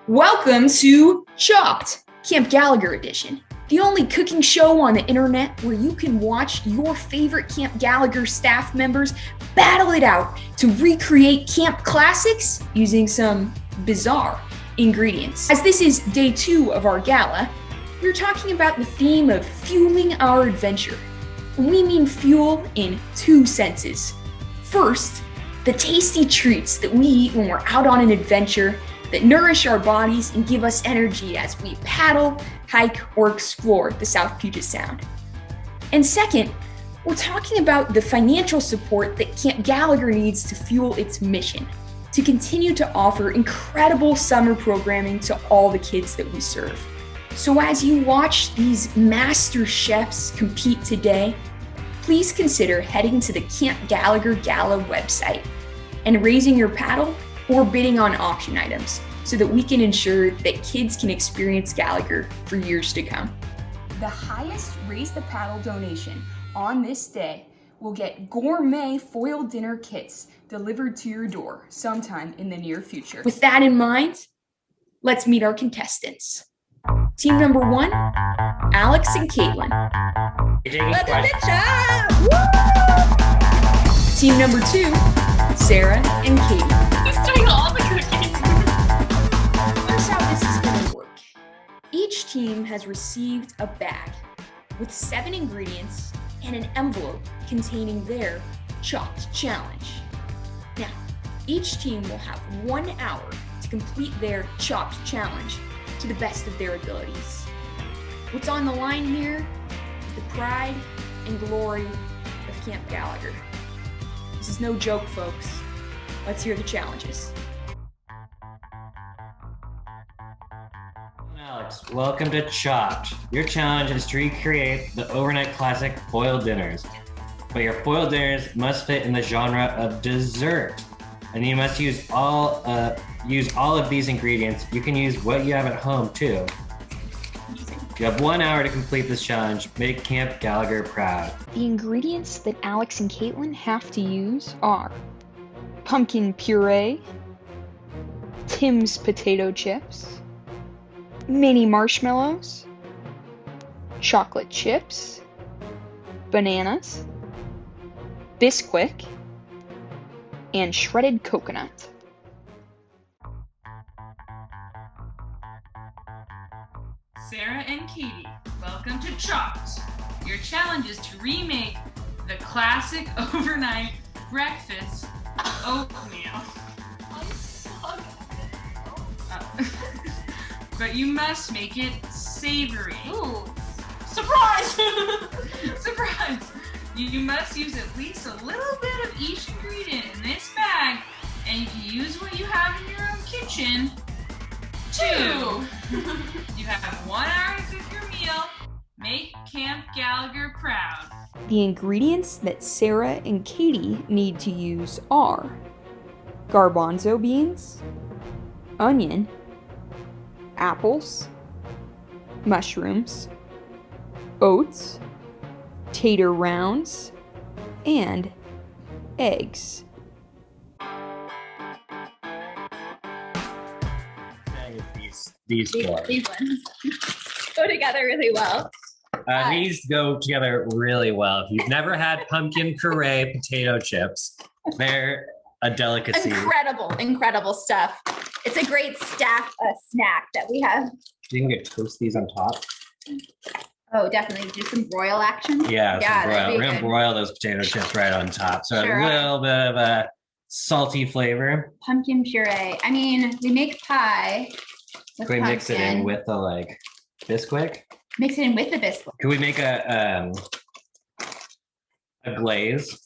Welcome to Chopped, Camp Gallagher edition, the only cooking show on the internet where you can watch your favorite Camp Gallagher staff members battle it out to recreate camp classics using some bizarre ingredients. As this is day 2 of our gala, we're talking about the theme of fueling our adventure. And we mean fuel in 2 senses. First, the tasty treats that we eat when we're out on an adventure that nourish our bodies and give us energy as we paddle, hike, or explore the South Puget Sound. And second, we're talking about the financial support that Camp Gallagher needs to fuel its mission, to continue to offer incredible summer programming to all the kids that we serve. So as you watch these master chefs compete today, please consider heading to the Camp Gallagher Gala website and raising your paddle or bidding on auction items so that we can ensure that kids can experience Gallagher for years to come. The highest Raise the Paddle donation on this day will get gourmet foil dinner kits delivered to your door sometime in the near future. With that in mind, let's meet our contestants. Team number 1, Alex and Caitlin. Team number 2, Sarah and Katie. He's doing all the cooking. Here's how this is going to work. Each team has received a bag with 7 ingredients and an envelope containing their Chopped challenge. Now, each team will have 1 hour to complete their Chopped challenge to the best of their abilities. What's on the line here is the pride and glory of Camp Gallagher. This is no joke, folks. Let's hear the challenges. Alex, welcome to Chopped. Your challenge is to recreate the overnight classic foil dinners. But your foil dinners must fit in the genre of dessert. And you must use all of these ingredients. You can use what you have at home too. You have 1 hour to complete this challenge. Make Camp Gallagher proud. The ingredients that Alex and Caitlin have to use are pumpkin puree, Tim's potato chips, mini marshmallows, chocolate chips, bananas, Bisquick, and shredded coconut. Sarah and Katie, welcome to Chopped. Your challenge is to remake the classic overnight breakfast oatmeal. I suck at it. But you must make it savory. Ooh, surprise! Surprise! You must use at least a little bit of each ingredient in this bag, and you can use what you have in your own kitchen, too. You have 1 hour to cook your meal. Make Camp Gallagher proud. The ingredients that Sarah and Katie need to use are garbanzo beans, onion, apples, mushrooms, oats, tater rounds, and eggs. These four. These ones go together really well. These go together really well. If you've never had pumpkin puree potato chips, they're a delicacy. Incredible stuff. It's a great staff snack that we have. You can toast these on top. Oh, definitely do some broil action. Yeah, that'd be we're gonna good. broil those potato chips right on top. So Sure. a little bit of a salty flavor. Pumpkin puree. I mean, we make pie with Can we mix it in pumpkin. with the Bisquick? Mix it in with the biscuit. Can we make a glaze?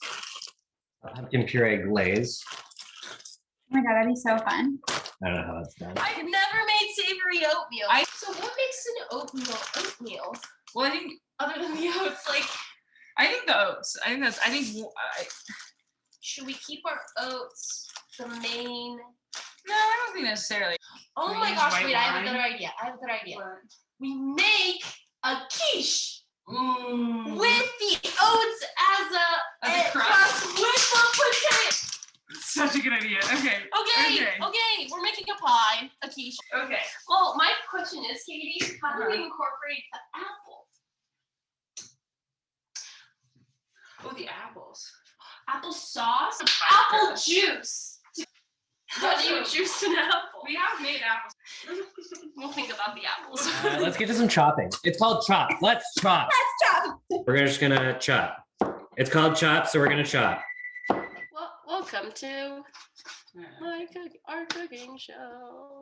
A pumpkin puree glaze. Oh my god, that'd be so fun. I don't know how that's done. I've never made savory oatmeal. So what makes an oatmeal? Well, I think Other than the oats, I think the oats. should we keep our oats the main? No, I don't think necessarily. Oh Can we my use gosh, white wait, I have a wine? better idea. We make a quiche with the oats as a As a crust? with the potato. Such a good idea. Okay. Okay, we're making a pie, a quiche. Okay. Well, my question is, Katie, how do we incorporate the apple? Oh, the apples. Apple sauce? Apple juice. How do you juice an apple? We have made apples. We'll think about the apples. Let's get to some chopping. It's called chop. Let's chop. We're just gonna chop. It's called chop, so we're gonna chop. Well, welcome to our cooking show.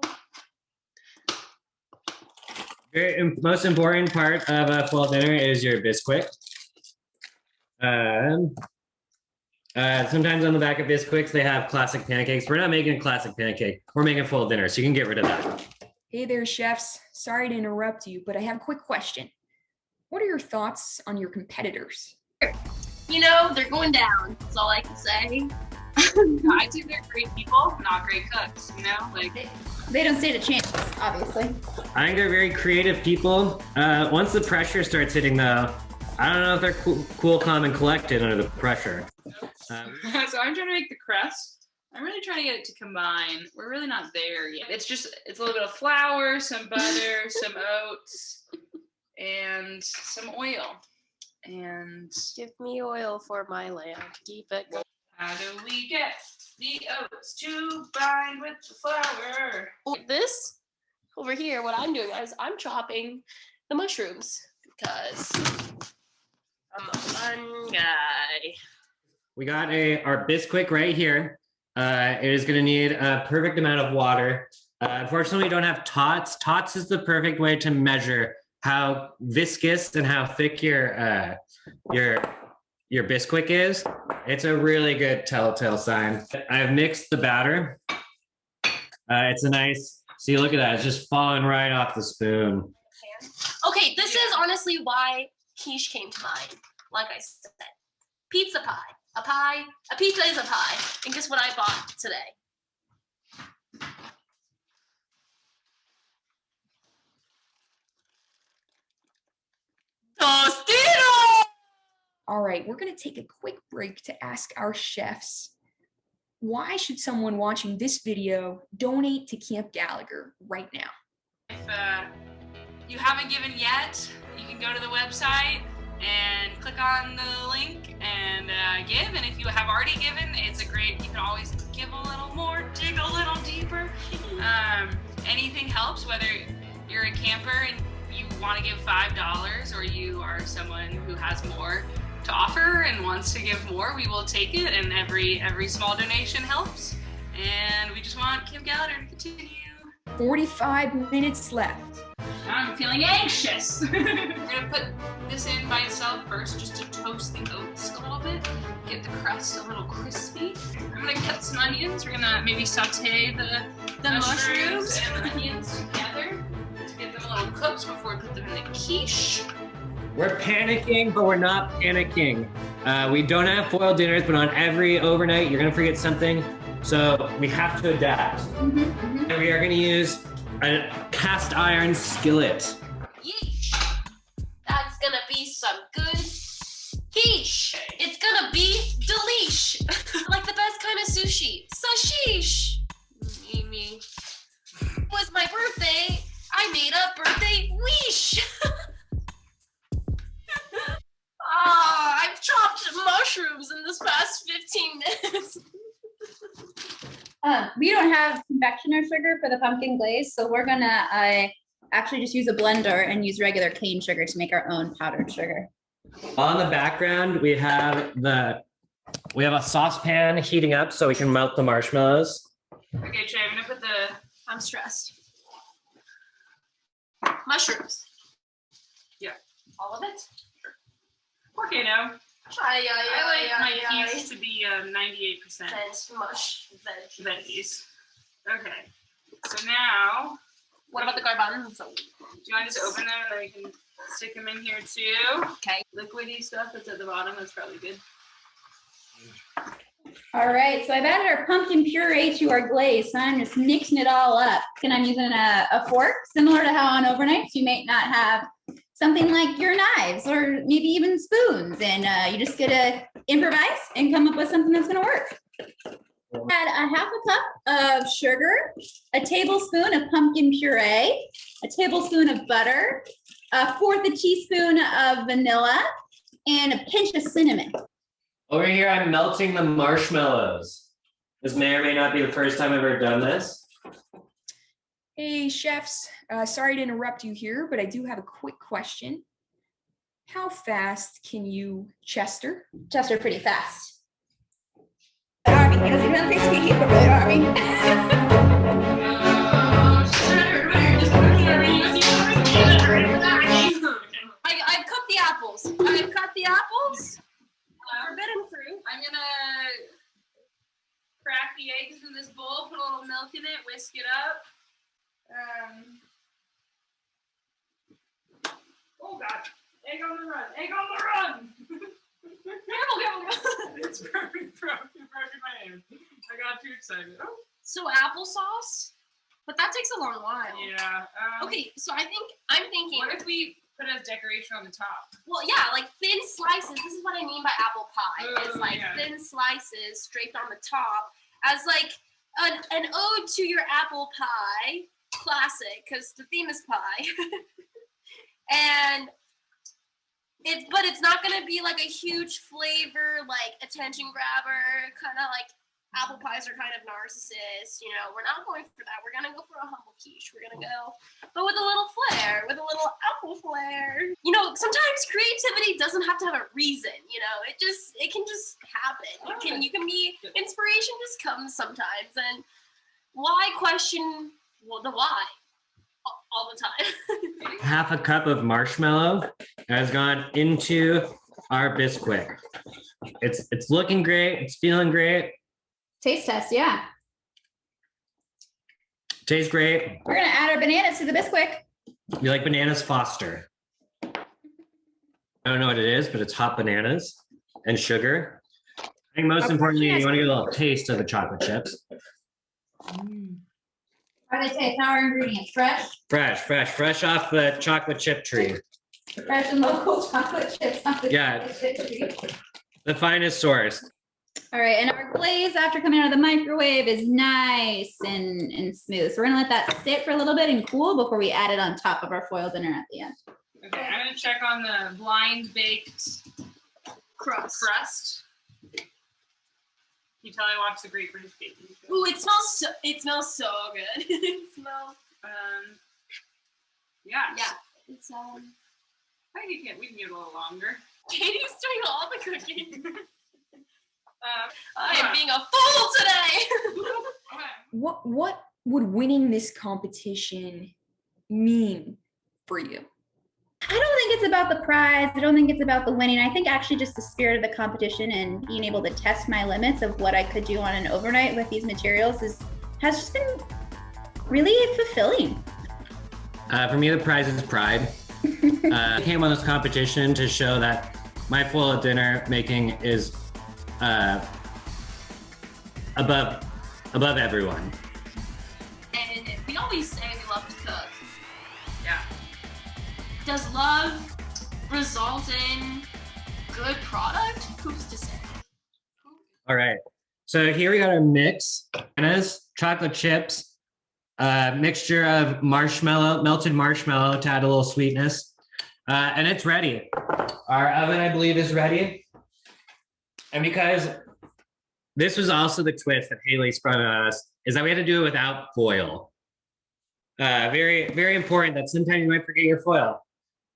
Most important part of a full dinner is your Bisquick. Sometimes on the back of Bisquicks, they have classic pancakes. We're not making a classic pancake. We're making full dinner, so you can get rid of that. Hey there, chefs. Sorry to interrupt you, but I have a quick question. What are your thoughts on your competitors? You know, they're going down. That's all I can say. I think they're great people, not great cooks. You know, like They don't stand a chance, obviously. I think they're very creative people. Once the pressure starts hitting, though, I don't know if they're cool, calm, and collected under the pressure. So I'm trying to make the crust. I'm really trying to get it to combine. We're really not there yet. It's a little bit of flour, some butter, some oats, and some oil. And Give me oil for my lamp. Keep it going. how do we get the oats to bind with the flour? This over here, what I'm doing is I'm chopping the mushrooms because I'm a fun guy. We got our Bisquick right here. It is going to need a perfect amount of water. Unfortunately, we don't have tots. Tots is the perfect way to measure how viscous and how thick your Bisquick is. It's a really good telltale sign. I've mixed the batter. It's a nice, see, look at that. It's just falling right off the spoon. Okay, this is honestly why quiche came to mind. Like I said, pizza pie. A pizza is a pie. And guess what I bought today? Tostito! All right, we're going to take a quick break to ask our chefs, why should someone watching this video donate to Camp Gallagher right now? If you haven't given yet, you can go to the website and click on the link and give. And if you have already given, you can always give a little more, dig a little deeper. Anything helps, whether you're a camper and you want to give $5 or you are someone who has more to offer and wants to give more, we will take it, and every small donation helps. And we just want Camp Gallagher to continue. 45 minutes left. I'm feeling anxious. We're gonna put this in by itself first, just to toast the oats a little bit, get the crust a little crispy. I'm gonna cut some onions. We're gonna maybe saute the mushrooms and the onions together to get them a little cooked before we put them in the quiche. We're panicking, but we're not panicking. We don't have foil dinners, but on every overnight, you're gonna forget something. So we have to adapt. And we are gonna use a cast iron skillet. Yeesh. That's gonna be some good quiche. It's gonna be delish. Like the best kind of sushi. Sashish. Me. It was my birthday. I made a birthday wish. I've chopped mushrooms in this past 15 minutes. We don't have confectioner sugar for the pumpkin glaze, so we're gonna actually just use a blender and use regular cane sugar to make our own powdered sugar. On the background, we have a saucepan heating up so we can melt the marshmallows. Okay, Trey, I'm gonna put I'm stressed. Mushrooms. Yeah. All of it? Okay, now. I like my quiche to be 98% mush veggies. Okay, so now. What about the garbanzo? Do you want to just open them and then we can stick them in here too? Okay. Liquidy stuff that's at the bottom, that's probably good. All right, so I've added our pumpkin puree to our glaze, so I'm just mixing it all up. And I'm using a fork, similar to how on overnights you might not have something like your knives or maybe even spoons, and you just gotta improvise and come up with something that's gonna work. Add a half a cup of sugar, a tablespoon of pumpkin puree, a tablespoon of butter, a fourth a teaspoon of vanilla, and a pinch of cinnamon. Over here, I'm melting the marshmallows. This may or may not be the first time I've ever done this. Hey, chefs. Sorry to interrupt you here, but I do have a quick question. How fast can you Chester? Chester pretty fast. Army, because you don't think he's a really army. I've cut the apples. Forbidden fruit. I'm gonna crack the eggs in this bowl, put a little milk in it, whisk it up. Oh God. Egg on the run! It's perfect, broken my hand. I got too excited. Oh. So applesauce? But that takes a long while. Yeah. Okay, so I'm thinking. What if we put a decoration on the top? Well, yeah, like thin slices. This is what I mean by apple pie. It's like yeah. thin slices draped on the top as like an ode to your apple pie classic, because the theme is pie. And it's not gonna be like a huge flavor, like attention grabber, kind of like apple pies are kind of narcissists, you know. We're not going for that. We're gonna go for a humble quiche. We're gonna go, but with a little flair, with a little apple flair. You know, sometimes creativity doesn't have to have a reason. You know, it can just happen. You can be inspiration just comes sometimes, and why question the why all the time. Half a cup of marshmallow has gone into our Bisquick. It's looking great. It's feeling great. Taste test, yeah. Tastes great. We're gonna add our bananas to the Bisquick. You like bananas Foster? I don't know what it is, but it's hot bananas and sugar. I think most importantly, you want to get a little taste of the chocolate chips. How do they taste? How are ingredients? Fresh off the chocolate chip tree. Fresh and local chocolate chips off the Yeah. chocolate chip tree. The finest source. All right, and our glaze after coming out of the microwave is nice and smooth. So we're gonna let that sit for a little bit and cool before we add it on top of our foil dinner at the end. Okay, I'm gonna check on the blind baked crust. You tell me watch the Great British Baking Show. Ooh, it smells so good. It smells. Yeah. Yeah. It's I think we can get a little longer. Katie's doing all the cooking. I Come am on. being a fool today. Okay. What would winning this competition mean for you? I don't think it's about the prize. I don't think it's about the winning. I think actually just the spirit of the competition and being able to test my limits of what I could do on an overnight with these materials has just been really fulfilling. For me, the prize is pride. I came on this competition to show that my foil dinner making is above everyone. And we always say we love to cook. Yeah. Does love result in good product? Who's to say? All right. So here we got our mix: bananas, chocolate chips, mixture of marshmallow, melted marshmallow to add a little sweetness, and it's ready. Our oven, I believe, is ready. And because this was also the twist that Haley sprung on us, is that we had to do it without foil. Very, very important that sometimes you might forget your foil.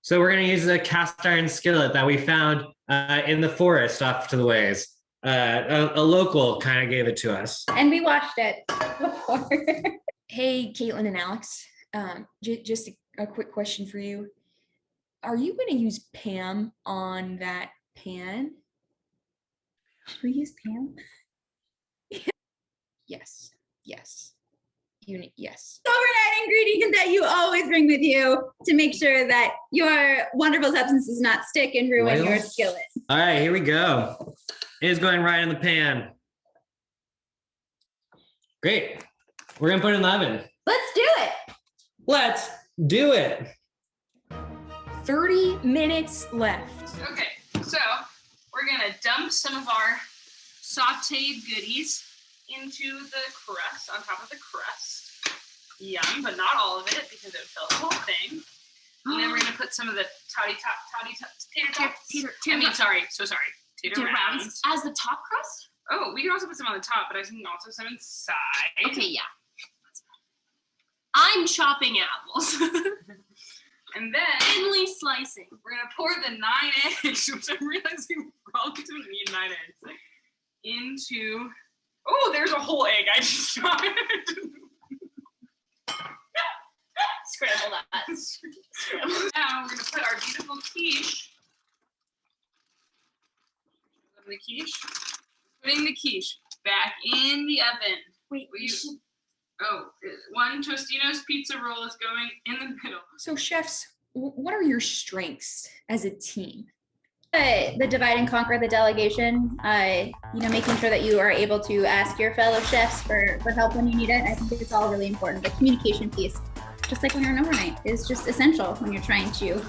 So we're going to use a cast iron skillet that we found in the forest off to the ways. A local kind of gave it to us. And we watched it before. Hey, Caitlin and Alex, just a quick question for you. Are you going to use Pam on that pan? Should we use Pam? Yes. Yes. Yes. Overnight ingredient that you always bring with you to make sure that your wonderful substance does not stick and ruin Oil? your skillet. All right, here we go. It is going right in the pan. Great. We're going to put it in the oven. Let's do it. Let's do it. 30 minutes left. Okay, so we're gonna dump some of our sauteed goodies into the crust, on top of the crust. Yum, but not all of it because it would fill the whole thing. And then we're gonna put some of the tater tots. Tater rounds. As the top crust? Oh, we can also put some on the top, but I think also some inside. Okay, yeah. I'm chopping apples. And then Thinly slicing. we're gonna pour the 9 eggs, which I'm realizing we probably don't need 9 eggs, into. Oh, there's a whole egg. I just shot it. Scramble that. Scramble. Now we're gonna put our beautiful quiche. The quiche. Putting the quiche back in the oven. Wait, Oh, one Tostino's pizza roll is going in the middle. So, chefs, what are your strengths as a team? The divide and conquer the delegation, making sure that you are able to ask your fellow chefs for help when you need it. I think it's all really important. The communication piece, just like when you're an overnight, is just essential when you're trying to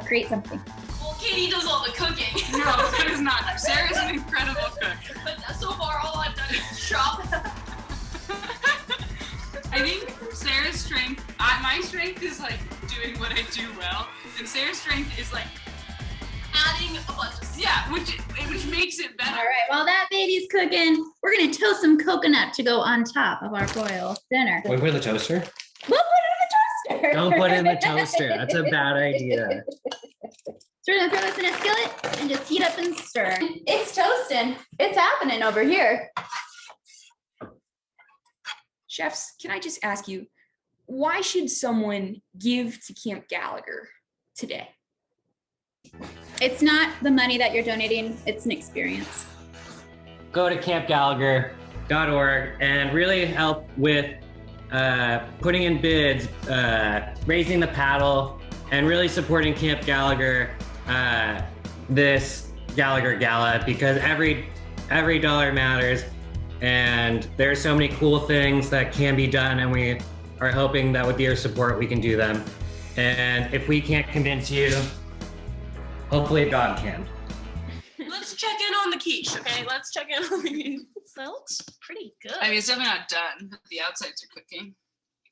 create something. Well, Katie does all the cooking. No, that is not. Sarah's an incredible cook. But so far, all I've done is chop. I think Sarah's strength, my strength is like doing what I do well, and Sarah's strength is like Adding a bunch of which makes it better. All right, while that baby's cooking, we're gonna toast some coconut to go on top of our royal dinner. Can we put it in the toaster? We'll put it in the toaster. Don't put it in the toaster. That's a bad idea. So we're gonna throw this in a skillet and just heat up and stir. It's toasting. It's happening over here. Chefs, can I just ask you, why should someone give to Camp Gallagher today? It's not the money that you're donating, it's an experience. Go to campgallagher.org and really help with putting in bids, raising the paddle, and really supporting Camp Gallagher, this Gallagher Gala, because every dollar matters. And there's so many cool things that can be done, and we are hoping that with your support we can do them. And if we can't convince you, hopefully God can. Let's check in on the quiche, okay? Let's check in on the quiche. That looks pretty good. I mean, it's definitely not done, but the outsides are cooking.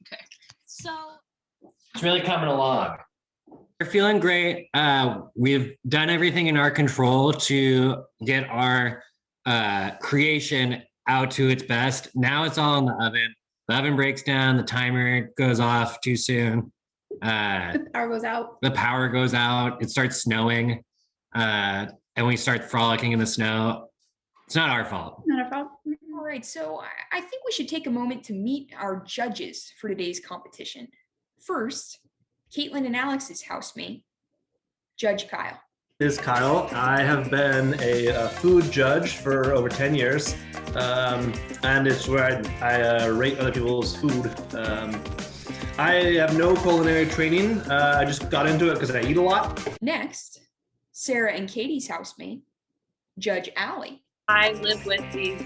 Okay. So, It's really coming along. We're feeling great. We've done everything in our control to get our creation out to its best. Now it's all in the oven. The oven breaks down, the timer goes off too soon. The power goes out. The power goes out, it starts snowing, and we start frolicking in the snow. It's not our fault. Not a problem. All right, so I think we should take a moment to meet our judges for today's competition. First, Caitlin and Alex's housemate, Judge Kyle. Is Kyle. I have been a food judge for over 10 years, and it's where I rate other people's food. I have no culinary training. I just got into it because I eat a lot. Next, Sarah and Katie's housemate, Judge Allie. I live with the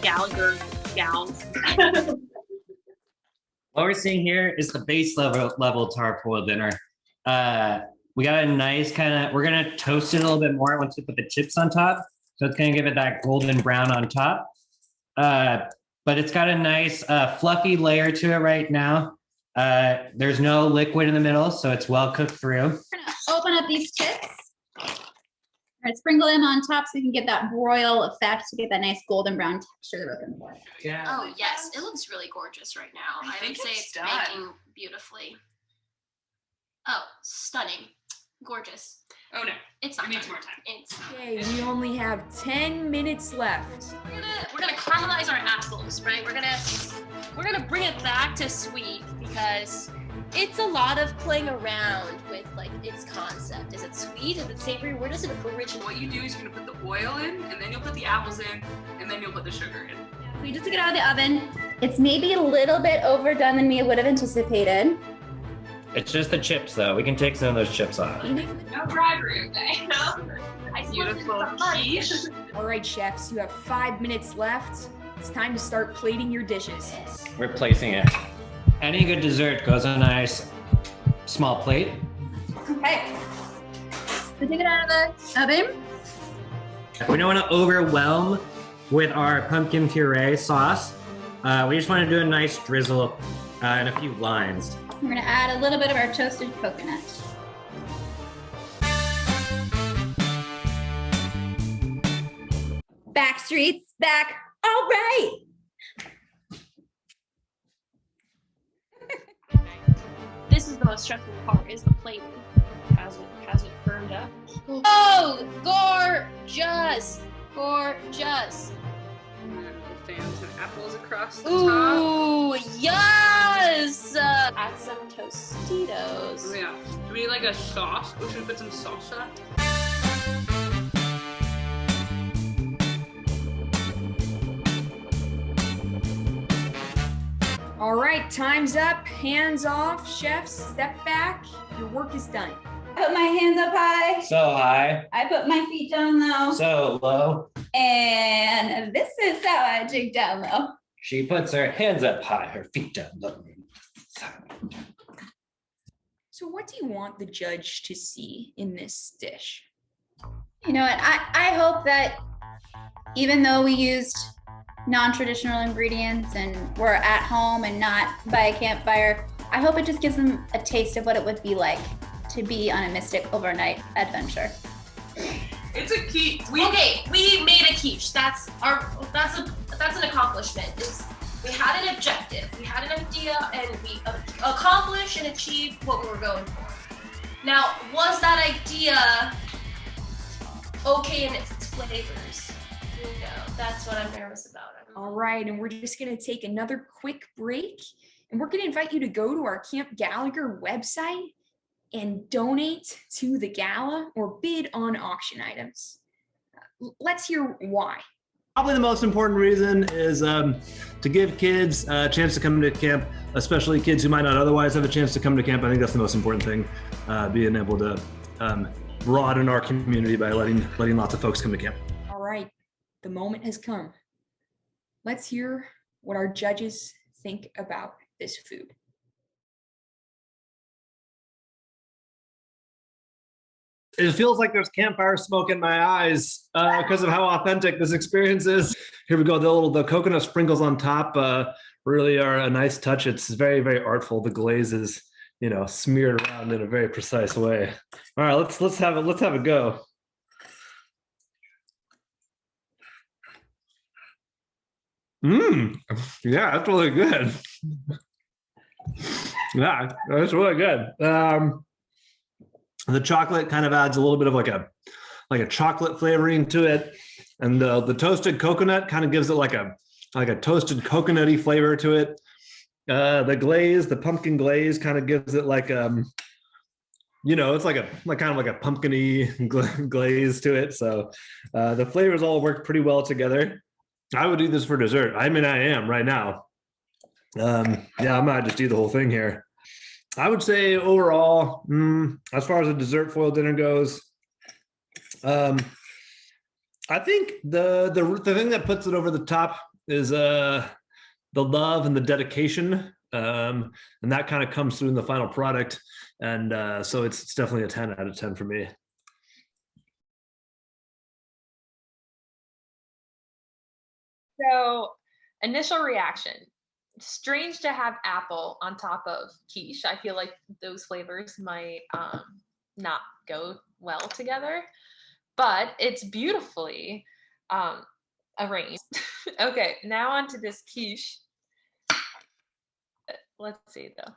Gallagher gals. What we're seeing here is the base level to our foil dinner. We got a nice we're gonna toast it a little bit more once we put the chips on top. So it's gonna give it that golden brown on top. But it's got a nice fluffy layer to it right now. There's no liquid in the middle, so it's well cooked through. We're gonna open up these chips. All right, sprinkle them on top so you can get that broil effect, to get that nice golden brown texture that we're looking for. Yeah. oh yes, it looks really gorgeous right now. I I think would say it's it's done. baking beautifully. Oh, stunning. Gorgeous. Oh no, It's it not needs done. more time. It's Okay, we only have 10 minutes left. we're gonna caramelize our apples, right? We're gonna bring it back to sweet, because it's a lot of playing around with like its concept. Is it sweet? Is it savory? Where does it originate? What you do is you're gonna put the oil in, and then you'll put the apples in, and then you'll put the sugar in. We just took it out of the oven. It's maybe a little bit overdone than we would have anticipated. It's just the chips though. We can take some of those chips off. No bribery, okay? Beautiful quiche. All right, chefs, you have 5 minutes left. It's time to start plating your dishes. We're placing it. Any good dessert goes on a nice small plate. Okay. So take it out of the oven. We don't want to overwhelm with our pumpkin puree sauce. We just want to do a nice drizzle and a few lines. We're gonna add a little bit of our toasted coconut. Backstreet's back. All right. This is the most stressful part, is the plating. Has it burned up? Oh, gorgeous! Gorgeous. The fans and apples across the top. Ooh, yes! Add some Tostitos. Oh, yeah. Do we need like a sauce? Or should we put some salsa? All right, time's up. Hands off, chefs. Step back. Your work is done. I put my hands up high. So high, I put my feet down low. so low. And this is how I dig down low. She puts her hands up high, her feet down low. So what do you want the judge to see in this dish? You know what? I hope that even though we used non-traditional ingredients and we're at home and not by a campfire, I hope it just gives them a taste of what it would be like to be on a Mystic overnight adventure. It's a key. Okay, we made a quiche. That's an accomplishment. We had an objective, we had an idea, and we accomplished and achieved what we were going for. Now, was that idea okay in its flavors? No, that's what I'm nervous about. All right, and we're just gonna take another quick break, and we're gonna invite you to go to our Camp Gallagher website and donate to the gala or bid on auction items. Let's hear why. Probably the most important reason is to give kids a chance to come to camp, especially kids who might not otherwise have a chance to come to camp. I think that's the most important thing, being able to broaden our community by letting lots of folks come to camp. All right, the moment has come. Let's hear what our judges think about this food. It feels like there's campfire smoke in my eyes because of how authentic this experience is. Here we go. The coconut sprinkles on top really are a nice touch. It's very, very artful. The glaze is, smeared around in a very precise way. All right, let's have a go. Yeah, that's really good. Yeah, that's really good. The chocolate kind of adds a little bit of like a chocolate flavoring to it, and the toasted coconut kind of gives it like a toasted coconutty flavor to it. The pumpkin glaze kind of gives it like it's like kind of like a pumpkin-y glaze to it. So the flavors all work pretty well together. I would eat this for dessert. I mean, I am right now. I might just eat the whole thing here. I would say overall, as far as a dessert foil dinner goes, I think the thing that puts it over the top is the love and the dedication, and that kind of comes through in the final product. And so it's definitely a 10 out of 10 for me. So, initial reaction. Strange to have apple on top of quiche. I feel like those flavors might not go well together, but it's beautifully arranged. Okay, now onto this quiche. Let's see though.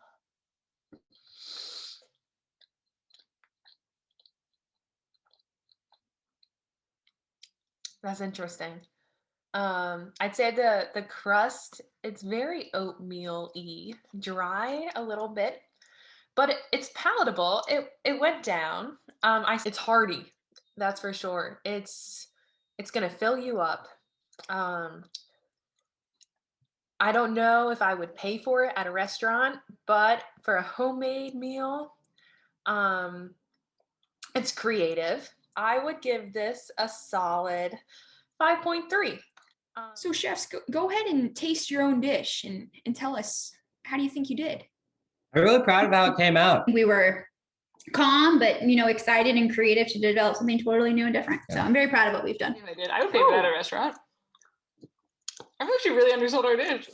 That's interesting. I'd say the crust, it's very oatmeal-y, dry a little bit, but it's palatable. It went down. It's hearty, that's for sure. It's gonna fill you up. I don't know if I would pay for it at a restaurant, but for a homemade meal, it's creative. I would give this a solid 5.3. So chefs, go ahead and taste your own dish and tell us, how do you think you did? I'm really proud of how it came out. We were calm, but excited and creative to develop something totally new and different. So I'm very proud of what we've done. I did. I would pay for that at a restaurant. I thought you really undersold our dish.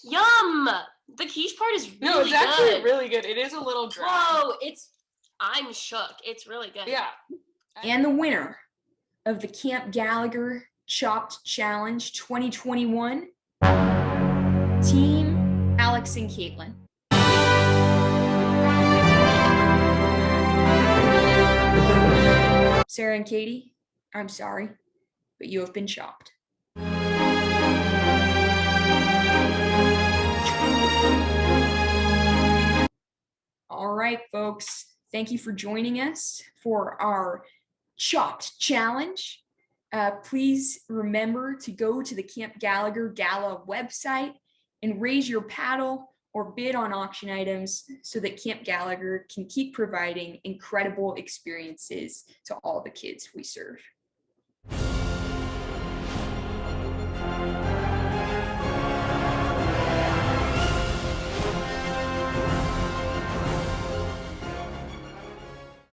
Yum! The quiche part is really No, it's actually good. really good. It is a little dry. Whoa, I'm shook. It's really good. Yeah. And the winner of the Camp Gallagher Chopped Challenge 2021, Team Alex and Caitlin. Sarah and Katie, I'm sorry, but you have been chopped. All right, folks. Thank you for joining us for our Chopped Challenge. Please remember to go to the Camp Gallagher Gala website and raise your paddle or bid on auction items so that Camp Gallagher can keep providing incredible experiences to all the kids we serve.